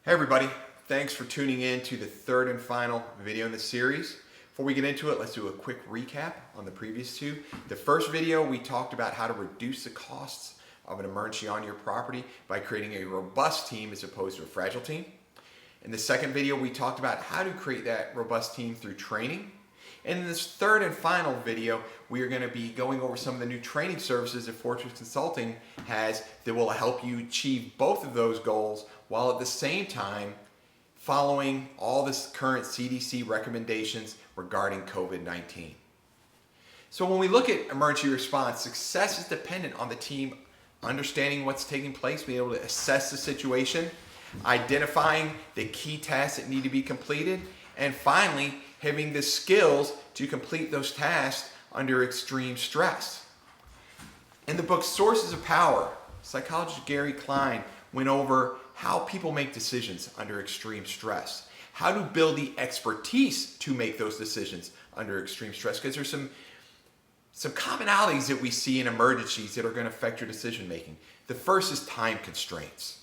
Hey everybody, thanks for tuning in to the third and final video in the series. Before we get into it, let's do a quick recap on the previous two. The first video, we talked about how to reduce the costs of an emergency on your property by creating a robust team as opposed to a fragile team. In the second video, we talked about how to create that robust team through training. And in this third and final video, we are going to be going over some of the new training services that Fortress Consulting has that will help you achieve both of those goals while at the same time following all this current CDC recommendations regarding COVID-19. So when we look at emergency response, success is dependent on the team understanding what's taking place, being able to assess the situation, identifying the key tasks that need to be completed, and finally, having the skills to complete those tasks under extreme stress. In the book Sources of Power, psychologist Gary Klein went over how people make decisions under extreme stress, how to build the expertise to make those decisions under extreme stress, because there's some commonalities that we see in emergencies that are going to affect your decision making. The first is time constraints.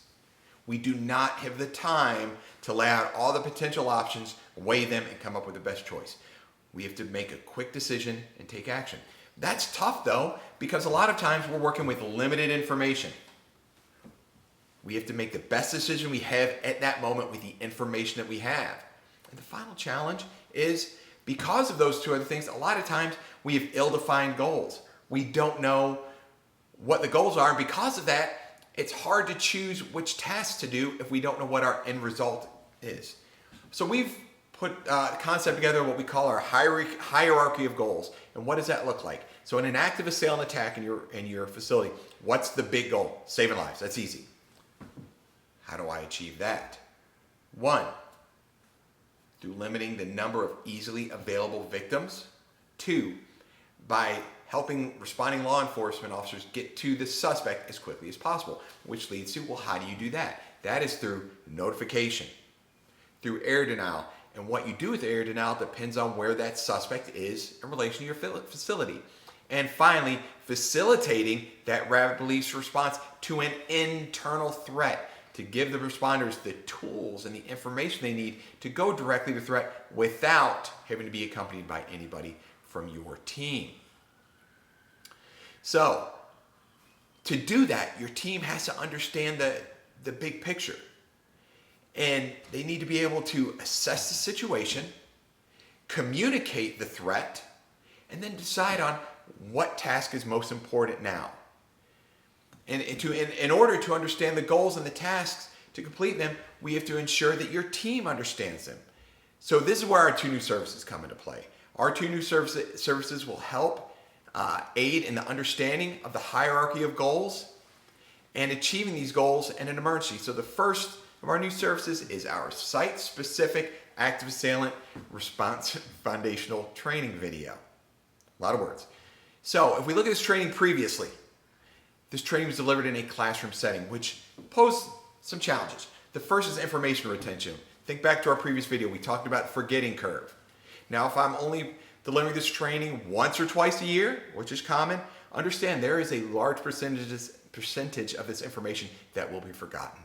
We do not have the time to lay out all the potential options, weigh them, and come up with the best choice. We have to make a quick decision and take action. That's tough though, because a lot of times we're working with limited information. We have to make the best decision we have at that moment with the information that we have. And the final challenge is, because of those two other things, a lot of times we have ill-defined goals. We don't know what the goals are, and because of that, it's hard to choose which tasks to do if we don't know what our end result is. So we've put a concept together of what we call our hierarchy of goals. And what does that look like? So in an active assailant attack in your facility, what's the big goal? Saving lives. That's easy. How do I achieve that? 1, through limiting the number of easily available victims. 2, by helping responding law enforcement officers get to the suspect as quickly as possible, which leads to, well, how do you do that? That is through notification, through air denial. And what you do with air denial depends on where that suspect is in relation to your facility. And finally, facilitating that rapid police response to an internal threat to give the responders the tools and the information they need to go directly to the threat without having to be accompanied by anybody from your team. So, to do that, your team has to understand the big picture. And they need to be able to assess the situation, communicate the threat, and then decide on what task is most important now. And in order to understand the goals and the tasks to complete them, we have to ensure that your team understands them. So this is where our two new services come into play. Our two new services will help aid in the understanding of the hierarchy of goals and achieving these goals in an emergency. So the first of our new services is our site-specific active assailant response foundational training video. A lot of words. So if we look at this training previously, this training was delivered in a classroom setting, which posed some challenges. The first is information retention. Think back to our previous video. We talked about forgetting curve. Now, if I'm only delivering this training once or twice a year, which is common, understand there is a large percentage of this information that will be forgotten.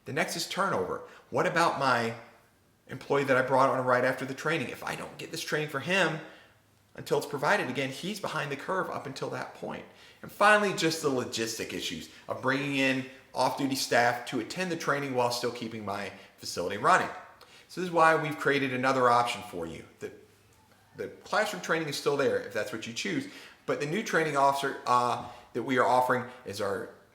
The next is turnover. What about my employee that I brought on right after the training? If I don't get this training for him until it's provided again, he's behind the curve up until that point. And finally, just the logistic issues of bringing in off-duty staff to attend the training while still keeping my facility running. So this is why we've created another option for you. The classroom training is still there if that's what you choose, but the new training officer that we are offering is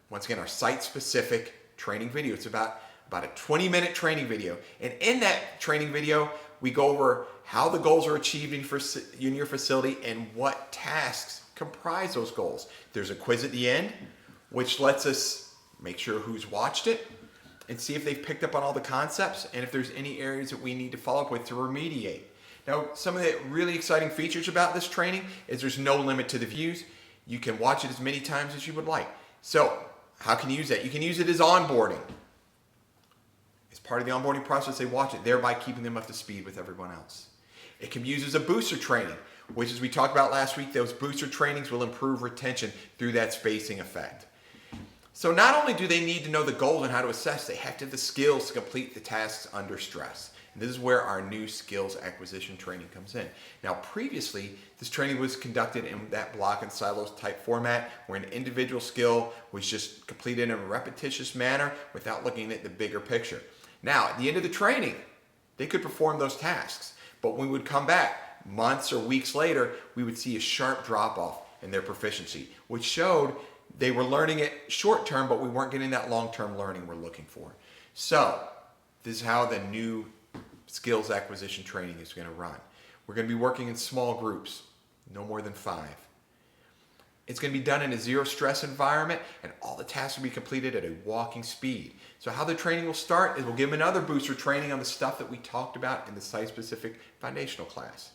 once again, our site-specific training video. It's about a 20-minute training video. And in that training video, we go over how the goals are achieved in your facility and what tasks comprise those goals. There's a quiz at the end, which lets us make sure who's watched it and see if they've picked up on all the concepts and if there's any areas that we need to follow up with to remediate. Now, some of the really exciting features about this training is there's no limit to the views. You can watch it as many times as you would like. So, how can you use that? You can use it as onboarding. As part of the onboarding process, they watch it, thereby keeping them up to speed with everyone else. It can be used as a booster training, which, as we talked about last week, those booster trainings will improve retention through that spacing effect. So not only do they need to know the goals and how to assess, they have to have the skills to complete the tasks under stress. And this is where our new skills acquisition training comes in. Now previously, this training was conducted in that block and silos type format where an individual skill was just completed in a repetitious manner without looking at the bigger picture. Now at the end of the training, they could perform those tasks, but when we would come back months or weeks later, we would see a sharp drop off in their proficiency, which showed they were learning it short term, but we weren't getting that long-term learning we're looking for. So this is how the new skills acquisition training is going to run. We're going to be working in small groups, no more than 5. It's going to be done in a zero stress environment, and all the tasks will be completed at a walking speed. So how the training will start is we'll give them another booster training on the stuff that we talked about in the site-specific foundational class.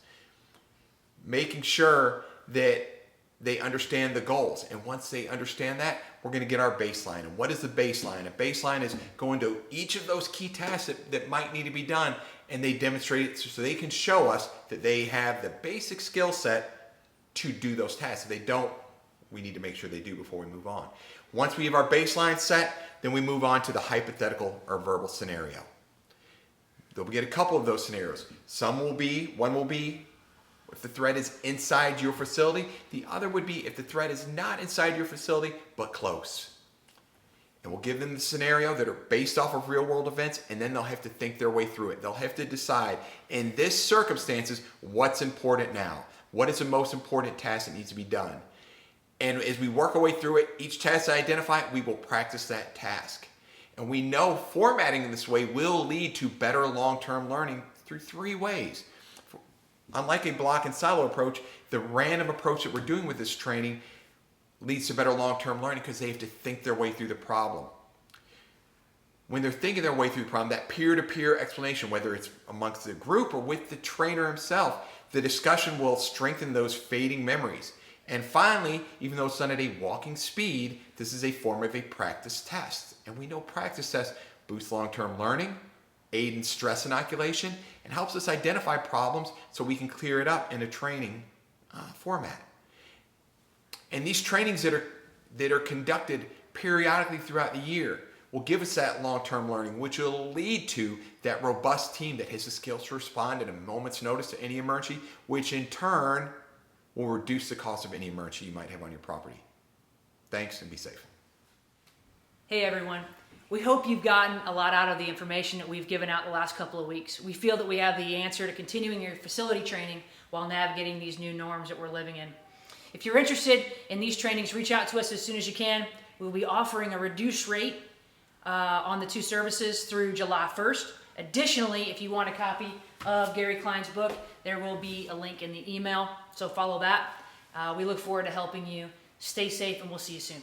Making sure that they understand the goals. And once they understand that, we're going to get our baseline. And what is the baseline? A baseline is going to each of those key tasks that might need to be done, and they demonstrate it so they can show us that they have the basic skill set to do those tasks. If they don't, we need to make sure they do before we move on. Once we have our baseline set, then we move on to the hypothetical or verbal scenario. They'll get a couple of those scenarios. One will be if the threat is inside your facility. The other would be if the threat is not inside your facility, but close. And we'll give them the scenario that are based off of real world events, and then they'll have to think their way through it. They'll have to decide, in this circumstances, what's important now? What is the most important task that needs to be done? And as we work our way through it, each task I identify, we will practice that task. And we know formatting in this way will lead to better long-term learning through 3 ways. Unlike a block and silo approach, the random approach that we're doing with this training leads to better long-term learning because they have to think their way through the problem. When they're thinking their way through the problem, that peer-to-peer explanation, whether it's amongst the group or with the trainer himself, the discussion will strengthen those fading memories. And finally, even though it's done at a walking speed, this is a form of a practice test. And we know practice tests boost long-term learning, aid in stress inoculation, and helps us identify problems so we can clear it up in a training format. And these trainings that are conducted periodically throughout the year will give us that long-term learning, which will lead to that robust team that has the skills to respond at a moment's notice to any emergency, which in turn will reduce the cost of any emergency you might have on your property. Thanks, and be safe. Hey everyone. We hope you've gotten a lot out of the information that we've given out the last couple of weeks. We feel that we have the answer to continuing your facility training while navigating these new norms that we're living in. If you're interested in these trainings, reach out to us as soon as you can. We'll be offering a reduced rate on the 2 services through July 1st. Additionally, if you want a copy of Gary Klein's book, there will be a link in the email, so follow that. We look forward to helping you. Stay safe, and we'll see you soon.